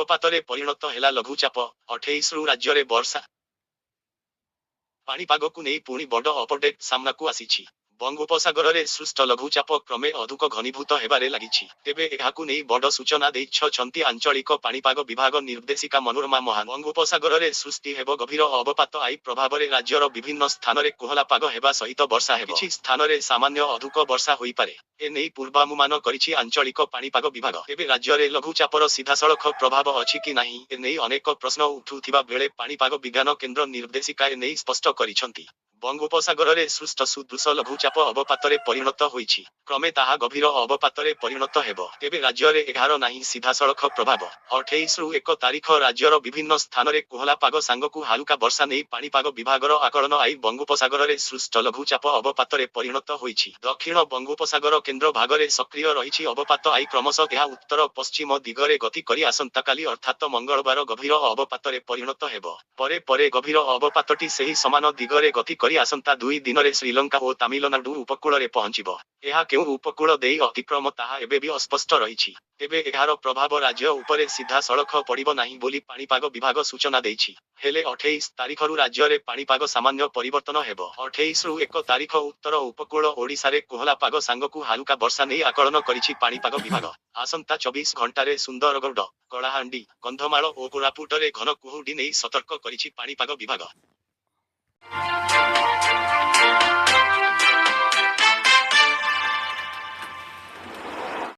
ଅବପାତରେ ପରିଣତ ହେଲା ଲଘୁଚାପ। 28ରୁ ରାଜ୍ୟରେ ବର୍ଷା। ପାଣିପାଗକୁ ନେଇ ପୁଣି ବଡ଼ ଅପଡେଟ୍ ସାମ୍ନାକୁ ଆସିଛି। ବଙ୍ଗୋପସାଗରରେ ସୃଷ୍ଟ ଲଘୁଚାପ କ୍ରମେ ଅଧିକ ଘନୀଭୂତ ହେବାରେ ଲାଗିଛି। ତେବେ ଏହାକୁ ନେଇ ବଡ଼ ସୂଚନା ଦେଇଛନ୍ତି ଆଞ୍ଚଳିକ ପାଣିପାଗ ବିଭାଗ ନିର୍ଦ୍ଦେଶିକା ମନୋରମା ମହାନ୍ତି। ବଙ୍ଗୋପସାଗରରେ ସୃଷ୍ଟି ହେବ ଗଭୀର ଅବପାତ। ଏହି ପ୍ରଭାବରେ ରାଜ୍ୟର ବିଭିନ୍ନ ସ୍ଥାନରେ କୋହଲା ପାଗ ହେବା ସହିତ ବର୍ଷା ହେବ। କିଛି ସ୍ଥାନରେ ସାମାନ୍ୟ ଅଧିକ ବର୍ଷା ହୋଇପାରେ। ଏ ନେଇ ପୂର୍ବାନୁମାନ କରିଛି ଆଞ୍ଚଳିକ ପାଣିପାଗ ବିଭାଗ। ତେବେ ରାଜ୍ୟରେ ଲଘୁଚାପର ସିଧାସଳଖ ପ୍ରଭାବ ଅଛି କି ନାହିଁ, ଏ ନେଇ ଅନେକ ପ୍ରଶ୍ନ ଉଠୁଥିବା ବେଳେ ପାଣିପାଗ ବିଜ୍ଞାନ କେନ୍ଦ୍ର ନିର୍ଦ୍ଦେଶିକା ଏ ନେଇ ସ୍ପଷ୍ଟ କରିଛନ୍ତି। ବଙ୍ଗୋପସାଗରରେ ସୃଷ୍ଟ ସୁଦୃଶ ଲଘୁଚାପ ଅବପାତରେ ପରିଣତ ହୋଇଛି। କ୍ରମେ ତାହା ଗଭୀର ଅବପାତରେ ପରିଣତ ହେବ। ତେବେ ରାଜ୍ୟରେ ଏହାର ନାହିଁ ସିଧାସଳଖ ପ୍ରଭାବ। 28ରୁ 1 ତାରିଖ ରାଜ୍ୟର ବିଭିନ୍ନ ସ୍ଥାନରେ କୋହଲା ପାଗ ସାଙ୍ଗକୁ ହାଲୁକା ବର୍ଷା ନେଇ ପାଣିପାଗ ବିଭାଗର ଆକଳନ। ଆଇ ବଙ୍ଗୋପସାଗରରେ ସୃଷ୍ଟ ଲଘୁଚାପ ଅବପାତରେ ପରିଣତ ହୋଇଛି। ଦକ୍ଷିଣ ବଙ୍ଗୋପସାଗର କେନ୍ଦ୍ର ଭାଗରେ ସକ୍ରିୟ ରହିଛି ଅବପାତ। ଆଇ କ୍ରମଶଃ ଏହା ଉତ୍ତର ପଶ୍ଚିମ ଦିଗରେ ଗତି କରି ଆସନ୍ତାକାଲି ଅର୍ଥାତ୍ ମଙ୍ଗଳବାର ଗଭୀର ଅବପାତରେ ପରିଣତ ହେବ। ପରେ ପରେ ଗଭୀର ଅବପାତଟି ସେହି ସମାନ ଦିଗରେ ଗତି କରି ଆସନ୍ତା 2 ଦିନରେ ଶ୍ରୀଲଙ୍କା ଓ ତାମିଲନାଡୁ ଉପକୂଳରେ ପହଞ୍ଚିବ। ଏହା କେଉଁ ଉପକୂଳ ଦେଇ ଅତିକ୍ରମ ତାହା ଏବେ ବି ଅସ୍ପଷ୍ଟ ରହିଛି। ତେବେ ଏହାର ପ୍ରଭାବ ରାଜ୍ୟ ଉପରେ ସିଧାସଳଖ ପଡ଼ିବ ନାହିଁ ବୋଲି ପାଣିପାଗ ବିଭାଗ ସୂଚନା ଦେଇଛି। ହେଲେ 28 ତାରିଖରୁ ରାଜ୍ୟରେ ପାଣିପାଗ ସାମାନ୍ୟ ପରିବର୍ତ୍ତନ ହେବ। 28ରୁ 1 ତାରିଖ ଉତ୍ତର ଉପକୂଳ ଓଡ଼ିଶାରେ କୋହଲା ପାଗ ସାଙ୍ଗକୁ ହାଲୁକା ବର୍ଷା ନେଇ ଆକଳନ କରିଛି ପାଣିପାଗ ବିଭାଗ। ଆସନ୍ତା 24 ଘଣ୍ଟାରେ ସୁନ୍ଦରଗଡ଼, କଳାହାଣ୍ଡି, କନ୍ଧମାଳ ଓ କୋରାପୁଟରେ ଘନ କୁହୁଡ଼ି ନେଇ ସତର୍କ କରିଛି ପାଣିପାଗ ବିଭାଗ।